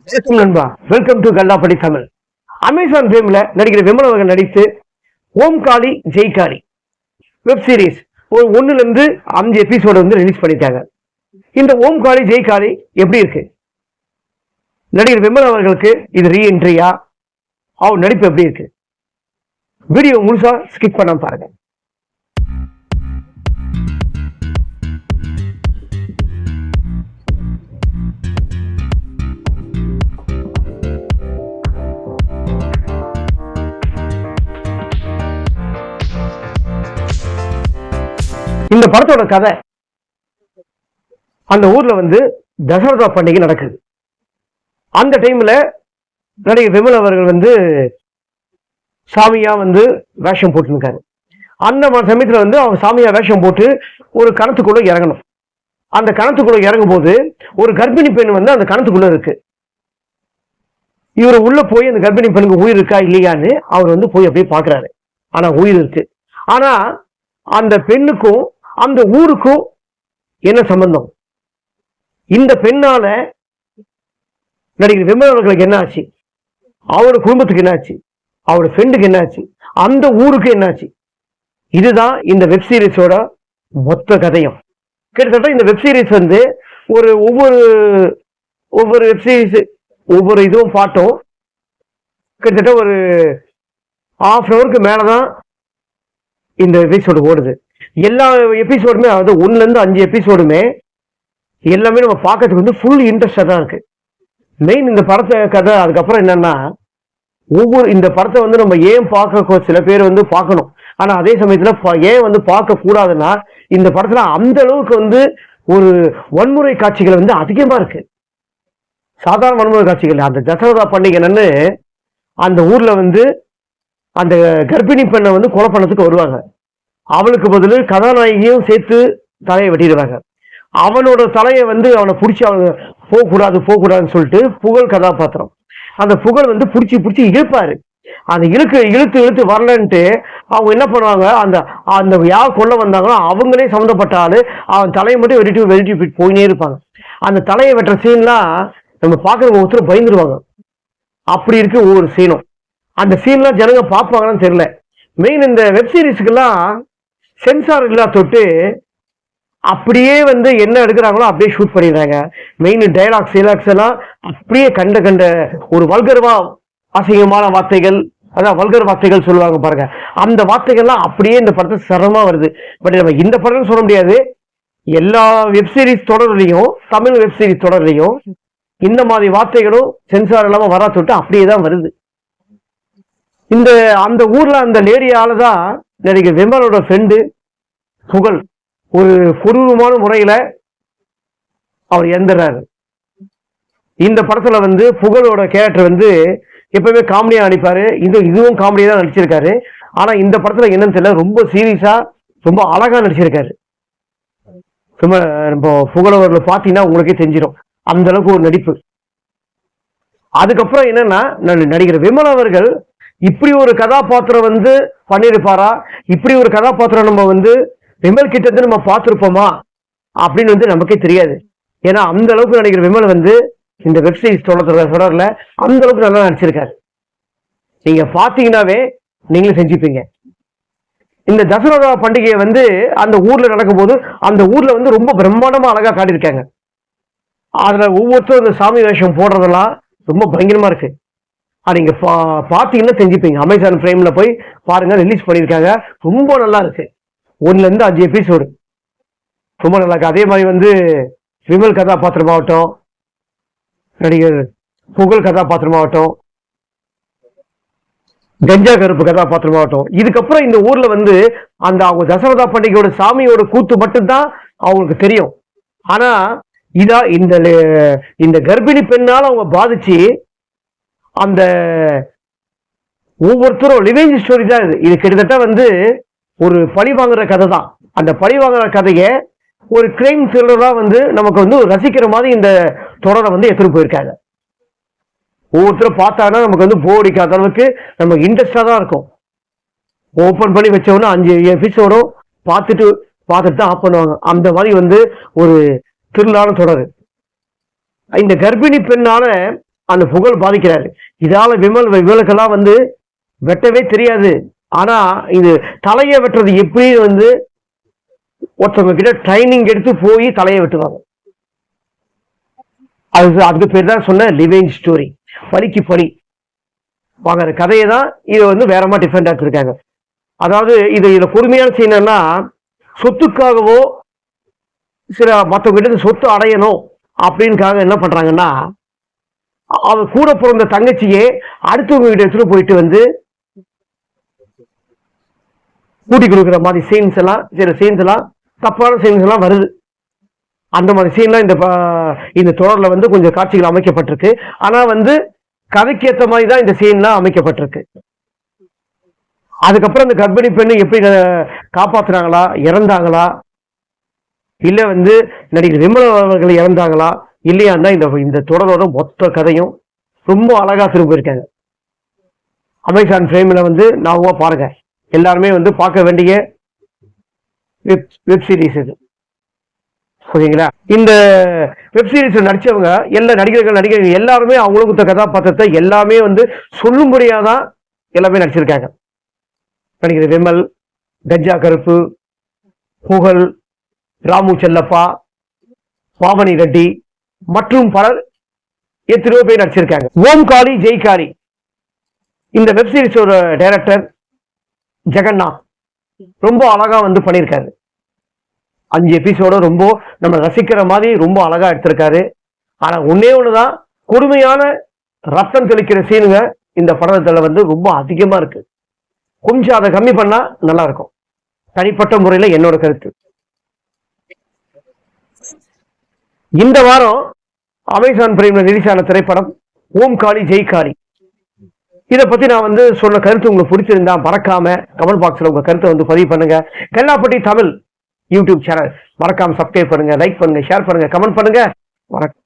வணக்கம் நண்பா, welcome to கல்லாப்படி Tamil. Amazon பிரைம்ல நடிக்கிற விமல் அவர்கள் நடித்து ஓம் காளி ஜெய் காளி வெப் சீரிஸ் ஒரு 1ல இருந்து 5 எபிசோடு வந்து ரிலீஸ் பண்ணிட்டாங்க. இந்த ஓம் காளி ஜெய் காளி எப்படி இருக்கு? நடிகர் விமல் அவர்களுக்கு இது ரீஎன்ட்ரியா? அவர் நடிப்பு எப்படி இருக்கு? வீடியோ முழுசா ஸ்கிப் பண்ணாம பாருங்க. இந்த படத்தோட கதை, அந்த ஊர்ல வந்து தசரதா பண்டிகை நடக்குது. அந்த டைம்ல நடிகர் விமல் அவர்கள் வந்து சாமியா வந்து வேஷம் போட்டுருக்காரு. அந்த சமயத்துல வந்து அவங்க சாமியா வேஷம் போட்டு ஒரு கணத்துக்குள்ள இறங்கணும். அந்த கணத்துக்குள்ள இறங்கும் போது ஒரு கர்ப்பிணி பெண் வந்து அந்த கணத்துக்குள்ள இருக்கு. இவர் உள்ள போய் அந்த கர்ப்பிணி பெண்ணுக்கு உயிர் இருக்கா இல்லையான்னு அவர் வந்து போய் அப்படியே பாக்குறாரு. ஆனா உயிர் இருக்கு. ஆனா அந்த பெண்ணுக்கும் அந்த ஊருக்கும் என்ன சம்பந்தம்? இந்த பெண்ணால நடிகர் விமல் அவர்களுக்கு என்ன ஆச்சு? அவரோட குடும்பத்துக்கு என்ன ஆச்சு? அவரோட ஃப்ரெண்டுக்கு என்ன ஆச்சு? அந்த ஊருக்கு என்ன ஆச்சு? இதுதான் இந்த வெப் சீரிஸோட மொத்த கதையும். கிட்டத்தட்ட இந்த வெப் சீரிஸ் வந்து ஒவ்வொரு வெப் சீரிஸ் ஒவ்வொரு இதுவும் பாட்டும் கிட்டத்தட்ட ஒரு ½ ஹவருக்கு மேலதான் இந்த எபிசோடு ஓடுது. எல்லா எபிசோடுமே, அதாவது 1ல இருந்து 5 எபிசோடுமே எல்லாமே நம்ம பார்க்கறதுக்கு வந்து ஃபுல் இன்ட்ரெஸ்டா தான் இருக்கு. மெயின் இந்த படத்தை கதை. அதுக்கப்புறம் என்னன்னா, இந்த படத்தை வந்து நம்ம ஏன் பார்க்க, சில பேர் வந்து பார்க்கணும், ஆனா அதே சமயத்துல ஏன் வந்து பார்க்க கூடாதுன்னா, இந்த படத்துல அந்த அளவுக்கு வந்து ஒரு வன்முறை காட்சிகள் வந்து அதிகமா இருக்கு. சாதாரண வன்முறை காட்சிகள். அந்த தசரதா பண்டிகைன்னு அந்த ஊர்ல வந்து அந்த கர்ப்பிணி பெண்ணை வந்து கொலை பண்ணதுக்கு வருவாங்க. அவளுக்கு பதில் கதாநாயகியும் சேர்த்து தலையை வெட்டிடுவாங்க. அவனோட தலையை வந்து அவனை பிடிச்சி அவன் போகக்கூடாதுன்னு சொல்லிட்டு புகழ் கதாபாத்திரம், அந்த புகழ் வந்து பிடிச்சி இழுப்பாரு. அந்த இழுத்து வரலன்ட்டு அவங்க என்ன பண்ணுவாங்க, அந்த யார் கொல்ல வந்தாங்களோ அவங்களே சம்மந்தப்பட்ட ஆளு அவன் தலையை மட்டும் வெட்டிட்டு போயினே இருப்பாங்க. அந்த தலையை வெட்டுற சீன்லாம் நம்ம பார்க்குற ஒருத்தர் பயந்துருவாங்க. அப்படி இருக்கு ஒவ்வொரு சீனும். அந்த சீன்லாம் ஜனங்க பார்ப்பாங்கன்னு தெரியல. மெயின் இந்த வெப் சீரிஸுக்கெல்லாம் சென்சார் இல்லா தொட்டு அப்படியே வந்து என்ன எடுக்கிறாங்களோ அப்படியே ஷூட் பண்ணிடுறாங்க. மெயின் டைலாக்ஸ் எல்லாம் அப்படியே கண்ட ஒரு வல்கர்வா அசிங்கமான வார்த்தைகள், அதான் வல்கர் வார்த்தைகள் சொல்லுவாங்க பாருங்க, அந்த வார்த்தைகள்லாம் அப்படியே இந்த படத்தை சிரமமா வருது. பட் நம்ம இந்த படம் சொல்ல முடியாது. எல்லா வெப் சீரிஸ் தொடர்லையும், தமிழ் வெப் சீரிஸ் தொடர்லையும் இந்த மாதிரி வார்த்தைகளும் சென்சார் இல்லாம வரா தொட்டு அப்படியே தான் வருது. அந்த ஊர்ல அந்த லேடியால தான் நடிகர் விமலோட ஃப்ரெண்டு புகழ் ஒரு கொடூரமான முறையில அவர் இறந்துறாரு. இந்த படத்துல வந்து புகழோட கேரக்டர் வந்து எப்பவுமே காமெடியா நடிப்பாரு. இதுவும் காமெடியா தான் நடிச்சிருக்காரு. ஆனா இந்த படத்துல என்னன்னு தெரியல, ரொம்ப சீரியஸா ரொம்ப அழகா நடிச்சிருக்காரு. ரொம்ப புகழவர்களை பாத்தீங்கன்னா உங்களுக்கே தெரிஞ்சிடும் அந்த அளவுக்கு ஒரு நடிப்பு. அதுக்கப்புறம் என்னன்னா, நடிகர் விமல் அவர்கள் இப்படி ஒரு கதாபாத்திரம் வந்து பண்ணிருப்பாரா, இப்படி ஒரு கதாபாத்திரம் நம்ம வந்து விமல் கிட்ட இருந்து நம்ம பார்த்திருப்போமா அப்படின்னு வந்து நமக்கே தெரியாது. ஏன்னா அந்த அளவுக்கு நடிகர் விமல் வந்து இந்த வெப் சீரிஸ் தொடர்ல அந்த அளவுக்கு நல்லா நடிச்சிருக்காரு. நீங்க பாத்தீங்கன்னாவே நீங்களும் செஞ்சுப்பீங்க. இந்த தசரதா பண்டிகையை வந்து அந்த ஊர்ல நடக்கும் போது அந்த ஊர்ல வந்து ரொம்ப பிரம்மாண்டமா அழகா காட்டியிருக்காங்க. அதுல ஒவ்வொருத்தரும் இந்த சாமி வேஷம் போடுறதெல்லாம் ரொம்ப பயங்கரமா இருக்கு. நீங்க பாத்தீங்கன்னா தெரிஞ்சுப்பீங்க. அமேசான் பிரைம்ல போய் பாருங்க, ரிலீஸ் பண்ணிருக்காங்க. ரொம்ப நல்லா இருக்கு. 1ல இருந்து 5 எபிசோடு ரொம்ப நல்லா இருக்கு. அதே மாதிரி வந்து விமல் கதாபாத்திரமாகட்டும், நடிகர் புகழ் கதாபாத்திரமாகட்டும், கஞ்சா கருப்பு கதாபாத்திரமாகட்டும், இதுக்கப்புறம் இந்த ஊர்ல வந்து அவங்க தசரதா பண்டிகையோட சாமியோட கூத்து மட்டும்தான் அவங்களுக்கு தெரியும். ஆனா இந்த கர்ப்பிணி பெண்ணால அவங்க பாதிச்சு அந்த ஒவ்வொருத்தரும் ரிவெஞ்ச் ஸ்டோரி தான் இது. கிட்டத்தட்ட வந்து ஒரு பழி வாங்குற கதை தான். அந்த பழி வாங்குற கதையை ஒரு கிரைம் த்ரில்லரா வந்து நமக்கு வந்து ரசிக்கிற மாதிரி இந்த தொடரை வந்து எடுத்துட்டு போயிருக்காங்க. ஒவ்வொருத்தரும் பார்த்தாங்கன்னா நமக்கு வந்து போர் அடிக்காத அளவுக்கு நமக்கு இன்ட்ரெஸ்டா தான் இருக்கும். ஓப்பன் பண்ணி வச்சோன்னா 5 எபிசோடும் பார்த்துட்டு தான் ஆஃப் பண்ணுவாங்க. அந்த மாதிரி வந்து ஒரு த்ரில்லான தொடர். இந்த கர்ப்பிணி பெண்ணால அந்த புகழ் பாதிக்கிறாரு. இதால விமலுக்கெல்லாம் வந்து வெட்டவே தெரியாது. ஆனா இது தலையை வெட்டுறது எப்படி வந்து ஒருத்தவங்க கிட்ட ட்ரைனிங் எடுத்து போய் தலையை வெட்டுவாங்க. அதுக்கு பேர் தான் சொன்ன லிவிங் ஸ்டோரி, பலிக்கு பலி வாங்குற கதையை தான் இது வந்து வேற மாதிரி டிஃபரெண்டா எடுத்திருக்காங்க. அதாவது இதுல பொறுமையான செய்யணும்னா, சொத்துக்காகவோ சில மற்றவங்க கிட்ட சொத்து அடையணும் அப்படின்னுக்காக என்ன பண்றாங்கன்னா, அவ கூட பிறந்த தங்கச்சியே அடுத்தவங்க கிட்ட எடுத்துட்டு போயிட்டு வந்து கூட்டி கொடுக்குற மாதிரி சீன்ஸ் எல்லாம், சில சீன்ஸ் எல்லாம் தப்பான சீன்ஸ் எல்லாம் வருது. அந்த மாதிரி சீன்லாம் இந்த தொடர்ல வந்து கொஞ்சம் காட்சிகள் அமைக்கப்பட்டிருக்கு. ஆனா வந்து கதைக்கு ஏற்ற மாதிரி தான் இந்த சீன்லாம் அமைக்கப்பட்டிருக்கு. அதுக்கப்புறம் இந்த கர்ப்பிணி பெண்ணு எப்படி காப்பாத்துறாங்களா, இறந்தாங்களா, இல்ல வந்து நடிகர் விமல் அவர்கள் இறந்தாங்களா இல்லையான்னா இந்த தொடரோட மொத்த கதையும் ரொம்ப அழகா திரும்ப இருக்காங்க. அமேசான் பிரைம்ல வந்து நாவா பாருங்க, எல்லாருமே வந்து பார்க்க வேண்டிய வெப் சீரிஸ் இது. ஓகேங்களா? இந்த வெப் சீரிஸ்ல நடிச்சவங்க எல்லா நடிகர்கள் எல்லாருமே அவங்களுக்கு கதாபாத்திரத்தை எல்லாமே வந்து சொல்லும்படியா தான் எல்லாமே நடிச்சிருக்காங்க. நடிகர் விமல், கஜா கருப்பு, புகழ், ராமு செல்லப்பா, பாவனி ரெட்டி மற்றும் பலர் எத்தனையோ பேர் நடிச்சிருக்காங்க. ஓம் காளி ஜெய் காளி இந்த வெப் சீரிஸோட டைரக்டர் ஜெகநாத் ரொம்ப அழகா வந்து பண்ணியிருக்காரு. 5 எபிசோட ரொம்ப நம்ம ரசிக்கிற மாதிரி ரொம்ப அழகா எடுத்திருக்காரு. ஆனா ஒன்னே ஒண்ணுதான், கொடுமையான ரத்தம் தெளிக்கிற சீனுங்க இந்த படத்துல வந்து ரொம்ப அதிகமா இருக்கு. கொஞ்சம் அதை கம்மி பண்ணா நல்லா இருக்கும், தனிப்பட்ட முறையில என்னோட கருத்து. இந்த வாரம் அமேசான் பிரைம்ல ரிலீஸ் ஆன திரைப்படம் ஓம் காளி ஜெய் காளி. இதை பத்தி நான் வந்து சொன்ன கருத்து உங்களுக்கு பிடிச்சிருந்தா மறக்காம கமெண்ட் பாக்ஸ்ல உங்க கருத்தை வந்து பதிவு பண்ணுங்க. கல்லாப்பட்டி தமிழ் யூடியூப் சேனல் மறக்காம சப்ஸ்கிரைப் பண்ணுங்க, லைக் பண்ணுங்க, ஷேர் பண்ணுங்க, கமெண்ட் பண்ணுங்க. வணக்கம்.